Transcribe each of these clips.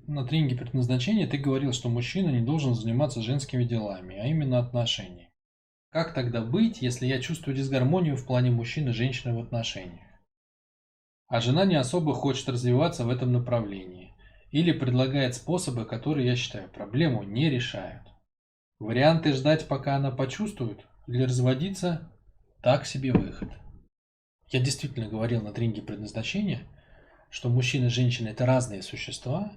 на тренинге предназначения ты говорил, что мужчина не должен заниматься женскими делами, а именно отношениями. Как тогда быть, если я чувствую дисгармонию в плане мужчины и женщины в отношениях, а жена не особо хочет развиваться в этом направлении или предлагает способы, которые, я считаю, проблему не решают? Варианты ждать, пока она почувствует, или разводиться – так себе выход. Я действительно говорил на тренинге предназначения, что мужчина и женщина – это разные существа,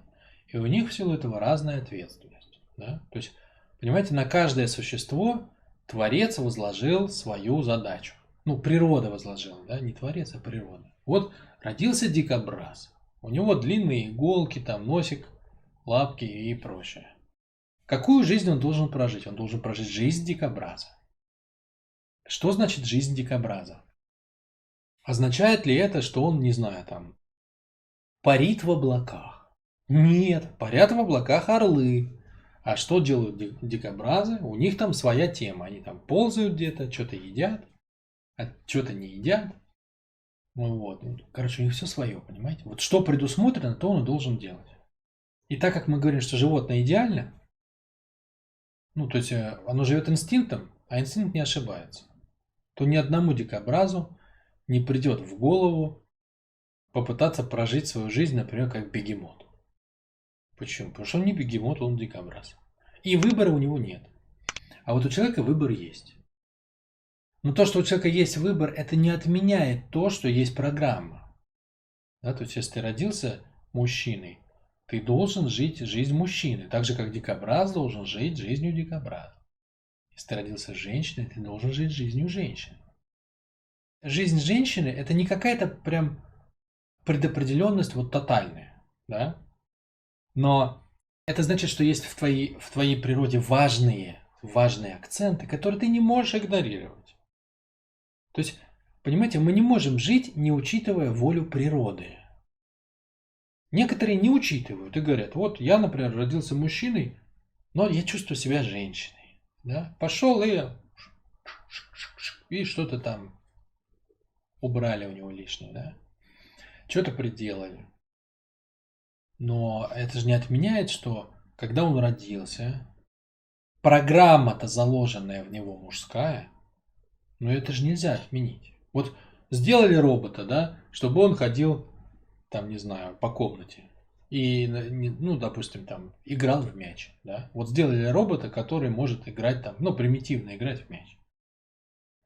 и у них в силу этого разная ответственность. Да? То есть, понимаете, на каждое существо Творец возложил свою задачу. Ну, природа возложила, да, не Творец, а природа. Вот родился дикобраз, у него длинные иголки, там носик, лапки и прочее. Какую жизнь он должен прожить? Он должен прожить жизнь дикобраза. Что значит жизнь дикобраза? Означает ли это, что он, не знаю, там, парит в облаках? Нет, парят в облаках орлы. А что делают дикобразы? У них там своя тема. Они там ползают где-то, что-то едят, а что-то не едят. Ну вот. Короче, у них все свое, понимаете? Вот что предусмотрено, то он и должен делать. И так как мы говорим, что животное идеально, ну, то есть оно живет инстинктом, а инстинкт не ошибается, то ни одному дикобразу не придет в голову попытаться прожить свою жизнь, например, как бегемот. Почему? Потому что он не бегемот, он дикобраз. И выбора у него нет. А вот у человека выбор есть. Но то, что у человека есть выбор, это не отменяет то, что есть программа. Да, то есть, если ты родился мужчиной, ты должен жить жизнь мужчины, так же, как дикобраз должен жить жизнью дикобраза. Если ты родился женщиной, ты должен жить жизнью женщины. Жизнь женщины – это не какая-то прям предопределенность вот тотальная, да? Но это значит, что есть в твоей природе важные акценты, которые ты не можешь игнорировать. То есть, понимаете, мы не можем жить, не учитывая волю природы. Некоторые не учитывают и говорят, вот я, например, родился мужчиной, но я чувствую себя женщиной. Да? Пошел и что-то там убрали у него лишнее, да? Что-то приделали. Но это же не отменяет, что когда он родился, программа-то заложенная в него мужская, но это же нельзя отменить. Вот сделали робота, да, чтобы он ходил, там, не знаю, по комнате. И, ну, допустим, там, играл в мяч, да. Вот сделали робота, который может играть там, ну, примитивно играть в мяч.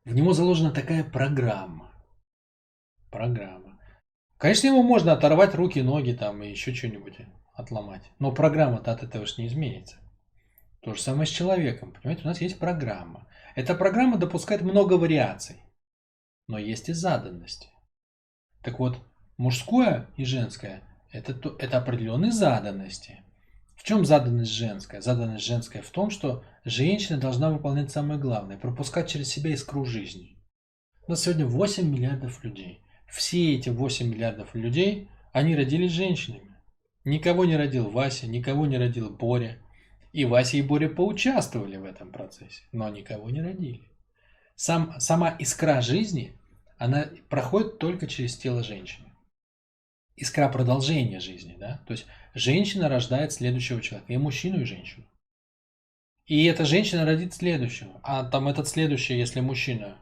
В него заложена такая программа. Программа. Конечно, ему можно оторвать руки, ноги там и еще что-нибудь отломать. Но программа-то от этого же не изменится. То же самое с человеком. Понимаете, у нас есть программа. Эта программа допускает много вариаций. Но есть и заданности. Так вот, мужское и женское – это определенные заданности. В чем заданность женская? Заданность женская в том, что женщина должна выполнять самое главное – пропускать через себя искру жизни. У нас сегодня 8 миллиардов людей. Все эти 8 миллиардов людей, они родились женщинами. Никого не родил Вася, никого не родил Боря. И Вася и Боря поучаствовали в этом процессе, но никого не родили. Сама искра жизни, она проходит только через тело женщины. Искра продолжения жизни, да? То есть женщина рождает следующего человека, и мужчину, и женщину. И эта женщина родит следующего. А там этот следующий, если мужчина,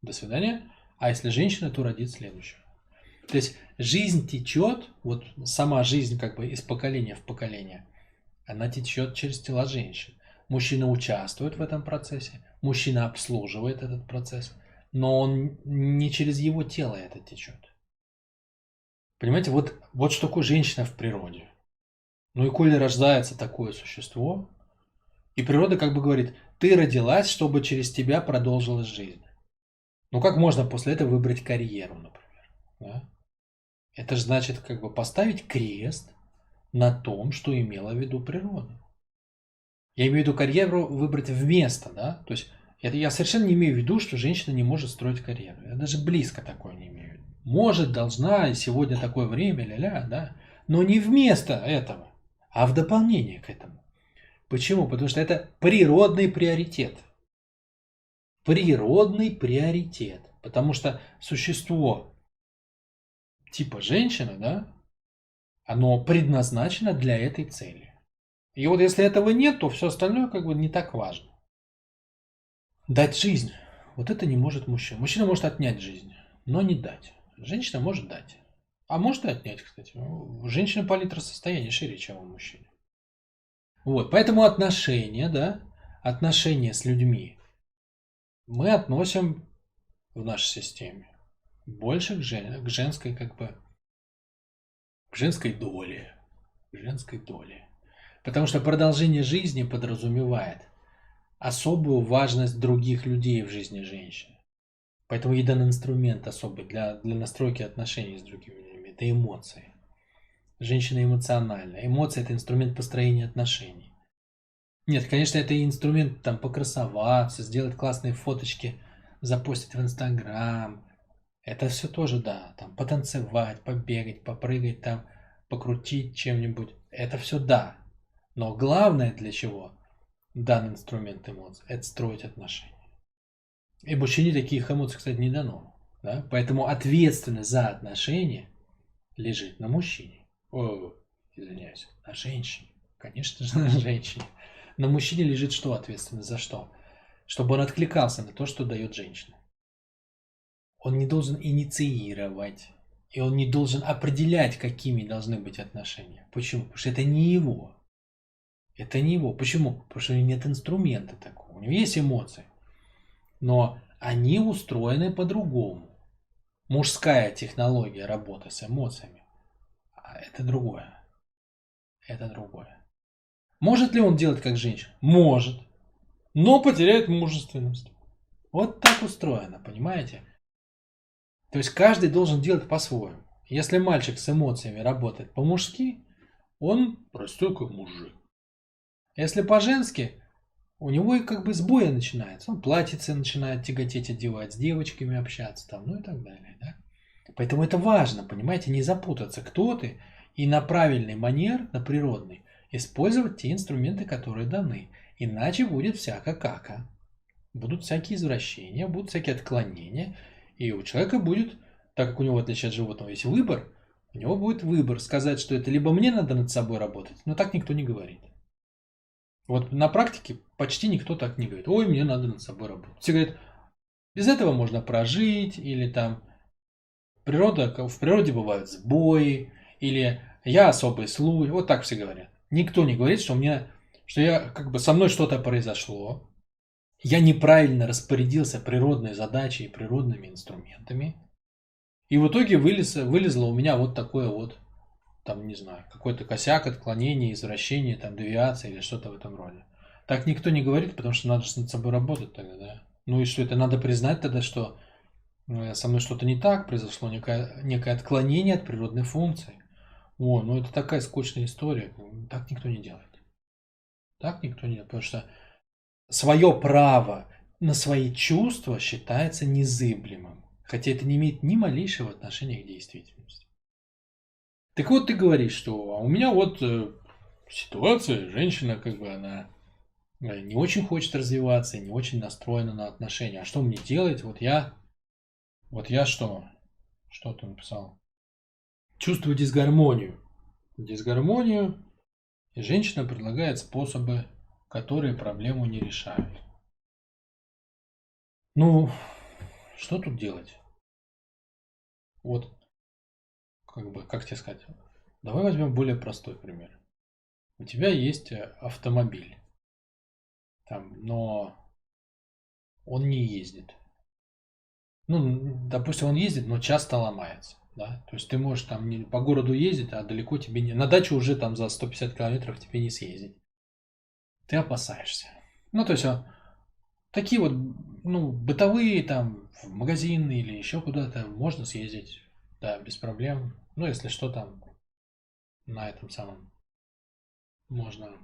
до свидания. А если женщина, то родит следующего. То есть жизнь течет, вот сама жизнь как бы из поколения в поколение, она течет через тела женщин. Мужчина участвует в этом процессе, мужчина обслуживает этот процесс, но он не через его тело это течет. Понимаете, вот что такое женщина в природе. Ну и коли рождается такое существо, и природа как бы говорит, ты родилась, чтобы через тебя продолжилась жизнь. Ну как можно после этого выбрать карьеру, например? Да? Это же значит как бы поставить крест на том, что имела в виду природа. Я имею в виду карьеру выбрать вместо, да? То есть я совершенно не имею в виду, что женщина не может строить карьеру. Я даже близко такое не имею в виду. Может, должна, и сегодня такое время, ля-ля, да? Но не вместо этого, а в дополнение к этому. Почему? Потому что это природный приоритет. Природный приоритет. Потому что существо типа женщина, да, Оно предназначено для этой цели. И вот если этого нет, то все остальное как бы не так важно. Дать жизнь. Вот это не может мужчина. Мужчина может отнять жизнь, но не дать. Женщина может дать. А может и отнять, кстати. У женщины палитра состояния шире, чем у мужчины. Вот, поэтому отношения, да, отношения с людьми мы относим в нашей системе больше к женской, как бы, к женской доле. К женской доле. Потому что продолжение жизни подразумевает особую важность других людей в жизни женщины. Поэтому ей дан инструмент особый для настройки отношений с другими людьми. Это эмоции. Женщина эмоциональна. Эмоции – это инструмент построения отношений. Нет, конечно, это и инструмент там покрасоваться, сделать классные фоточки, запостить в Инстаграм. Это все тоже, да, там потанцевать, побегать, попрыгать, там, покрутить чем-нибудь. Это все да. Но главное для чего дан инструмент эмоций – это строить отношения. И мужчине таких эмоций, кстати, не дано. Да? Поэтому ответственность за отношения лежит на мужчине. О, извиняюсь, на женщине. Конечно же, на женщине. На мужчине лежит что ответственность за что? Чтобы он откликался на то, что дает женщина. Он не должен инициировать. И он не должен определять, какими должны быть отношения. Почему? Потому что это не его. Это не его. Почему? Потому что у него нет инструмента такого. У него есть эмоции. Но они устроены по-другому. Мужская технология работы с эмоциями. А это другое. Это другое. Может ли он делать как женщина? Может. Но потеряет мужественность. Вот так устроено, понимаете? То есть каждый должен делать по-своему. Если мальчик с эмоциями работает по-мужски, он простой как мужик. Если по-женски, у него и как бы сбоя начинается. Он платьице начинает тяготеть одевать, с девочками общаться там, ну и так далее. Да? Поэтому это важно, понимаете, не запутаться, кто ты, и на правильный манер, на природный, использовать те инструменты, которые даны. Иначе будет всяко кака. Будут всякие извращения, будут всякие отклонения. И у человека будет, так как у него, в отличие от животного, есть выбор, у него будет выбор сказать, что это либо мне надо над собой работать, но так никто не говорит. Вот на практике почти никто так не говорит. Ой, мне надо над собой работать. Все говорят, без этого можно прожить, или там в природе бывают сбои, или я особый случай. Вот так все говорят. Никто не говорит, что я как бы со мной что-то произошло. Я неправильно распорядился природной задачей и природными инструментами. И в итоге вылезло у меня вот такое вот, там, не знаю, какой-то косяк, отклонение, извращение, там, девиация или что-то в этом роде. Так никто не говорит, потому что надо же над собой работать тогда, да? Ну и что это? Надо признать тогда, что со мной что-то не так, произошло некое отклонение от природной функции. О, ну это такая скучная история. Так никто не делает. Так никто не делает, потому что свое право на свои чувства считается незыблемым, хотя это не имеет ни малейшего отношения к действительности. Так вот ты говоришь, что у меня вот ситуация, женщина как бы она не очень хочет развиваться, не очень настроена на отношения. А что мне делать? Вот я что? Что ты написал? Чувствую дисгармонию. Дисгармонию, и женщина предлагает способы, которые проблему не решают. Ну, что тут делать? Вот, как бы, как тебе сказать? Давай возьмем более простой пример. У тебя есть автомобиль, там, но он не ездит. Ну, допустим, он ездит, но часто ломается. Да? То есть ты можешь там не по городу ездить, а далеко тебе не... На дачу уже там за 150 километров тебе не съездить. Ты опасаешься. Ну, то есть такие вот, ну, бытовые там, в магазин или еще куда-то можно съездить, да, без проблем. Ну, если что, там на этом самом можно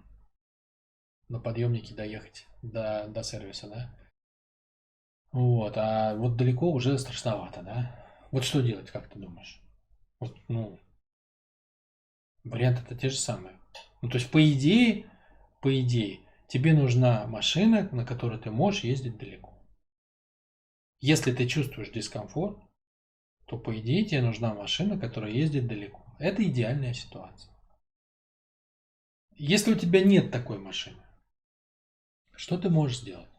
на подъемнике доехать до сервиса, да. Вот, а вот далеко уже страшновато, да. Вот что делать, как ты думаешь? Вот, ну, варианты-то те же самые. Ну, то есть, по идее, тебе нужна машина, на которой ты можешь ездить далеко. Если ты чувствуешь дискомфорт, то, по идее, тебе нужна машина, которая ездит далеко. это идеальная ситуация. Если у тебя нет такой машины, что ты можешь сделать?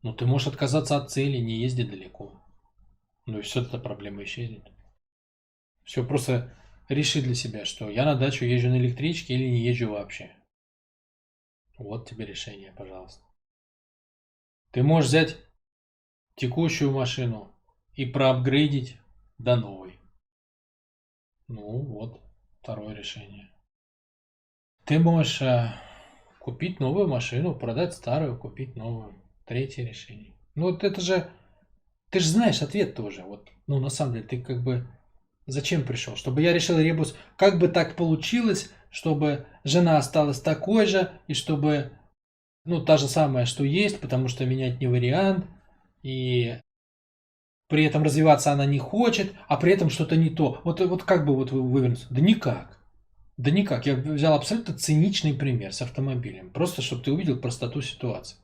Ну, ты можешь отказаться от цели, не ездить далеко. Ну и все, эта проблема исчезнет. Все, просто реши для себя, что я на дачу езжу на электричке или не езжу вообще. Вот тебе решение, пожалуйста. Ты можешь взять текущую машину и проапгрейдить до новой. Ну вот, второе решение. Ты можешь купить новую машину, продать старую, купить новую. Третье решение. Ну вот это же, ты же знаешь ответ тоже. Вот, ну на самом деле, ты как бы зачем пришел? Чтобы я решил ребус, как бы так получилось, чтобы жена осталась такой же, и чтобы, ну, та же самая, что есть, потому что менять не вариант, и при этом развиваться она не хочет, а при этом что-то не то. Вот как бы вот вывернуться? Да никак. Да никак. Я взял абсолютно циничный пример с автомобилем. Просто, чтобы ты увидел простоту ситуации.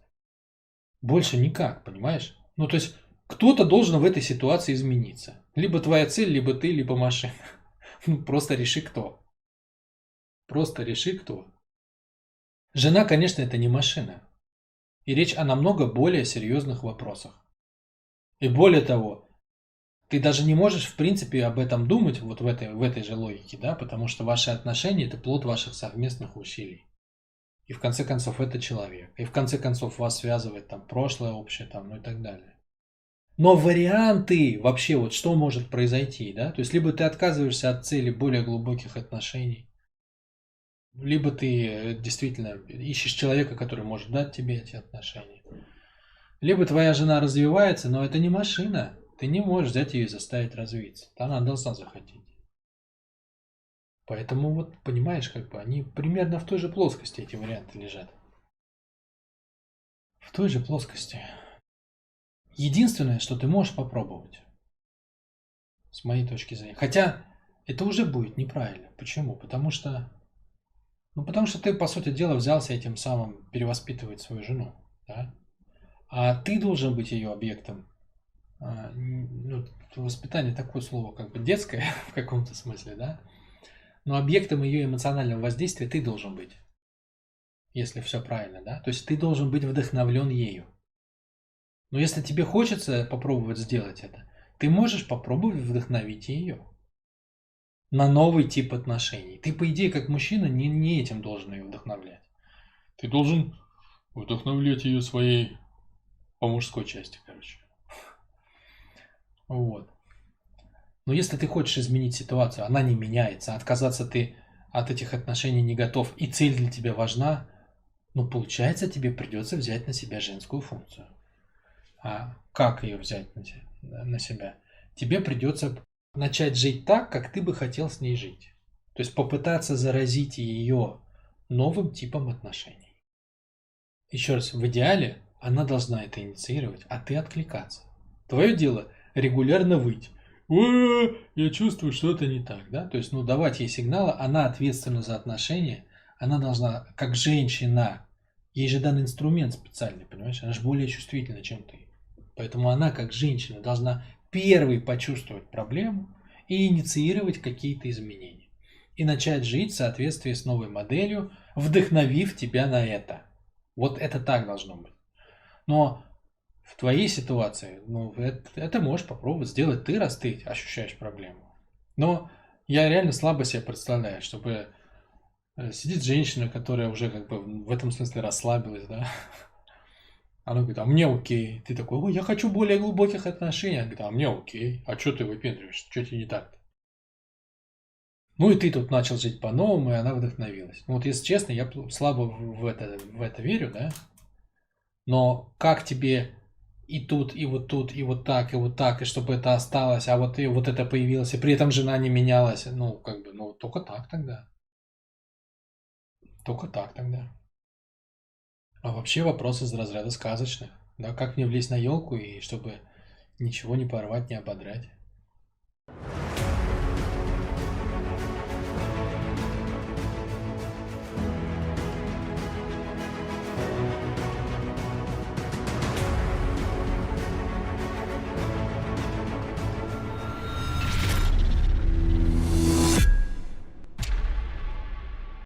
Больше никак, понимаешь? Ну, то есть, кто-то должен в этой ситуации измениться. Либо твоя цель, либо ты, либо машина. Ну, просто реши кто. Просто реши кто. Жена, конечно, это не машина. И речь о намного более серьезных вопросах. И более того, ты даже не можешь, в принципе, об этом думать вот в этой же логике, да, потому что ваши отношения – это плод ваших совместных усилий. И в конце концов, это человек. И в конце концов, вас связывает там прошлое общее, там, ну и так далее. Но варианты вообще, вот что может произойти, да, то есть либо ты отказываешься от цели более глубоких отношений, либо ты действительно ищешь человека, который может дать тебе эти отношения. Либо твоя жена развивается, но это не машина. Ты не можешь взять ее и заставить развиться. Она должна захотеть. Поэтому вот, понимаешь, как бы они примерно в той же плоскости, эти варианты лежат. В той же плоскости. Единственное, что ты можешь попробовать, с моей точки зрения. Хотя это уже будет неправильно. Почему? Потому что ты, по сути дела, взялся этим самым перевоспитывать свою жену. Да? А ты должен быть ее объектом. Ну, воспитание такое слово, как бы детское в каком-то смысле, да? Но объектом ее эмоционального воздействия ты должен быть. Если все правильно, да? То есть ты должен быть вдохновлен ею. Но если тебе хочется попробовать сделать это, ты можешь попробовать вдохновить ее на новый тип отношений. Ты, по идее, как мужчина, не этим должен ее вдохновлять. Ты должен вдохновлять ее своей по мужской части, короче. Вот. Но если ты хочешь изменить ситуацию, она не меняется, отказаться ты от этих отношений не готов, и цель для тебя важна, ну, получается, тебе придется взять на себя женскую функцию. А как ее взять на себя? Тебе придется начать жить так, как ты бы хотел с ней жить. То есть попытаться заразить ее новым типом отношений. Еще раз, в идеале она должна это инициировать, а ты откликаться. Твое дело регулярно выть. Я чувствую, что это не так, да? То есть, ну, давать ей сигналы, она ответственна за отношения, она должна, как женщина, ей же дан инструмент специальный, понимаешь? Она же более чувствительна, чем ты. Поэтому она, как женщина, должна первой почувствовать проблему и инициировать какие-то изменения. И начать жить в соответствии с новой моделью, вдохновив тебя на это. Вот это так должно быть. Но в твоей ситуации, ну, это можешь попробовать сделать ты, раз ты ощущаешь проблему. Но я реально слабо себе представляю, чтобы сидит женщина, которая уже как бы в этом смысле расслабилась, да. Она говорит, а мне окей. Ты такой, ой, я хочу более глубоких отношений. Она говорит, а мне окей. А что ты выпендриваешься? Что тебе не так-то? Ну и ты тут начал жить по-новому, и она вдохновилась. Ну вот если честно, я слабо в это верю, да. Но как тебе и тут, и вот тут, и вот так, и чтобы это осталось, а вот и вот это появилось, и при этом жена не менялась, ну, как бы, ну, только так тогда. Только так тогда. А вообще вопрос из разряда сказочных. Да, как мне влезть на елку и чтобы ничего не порвать, не ободрать.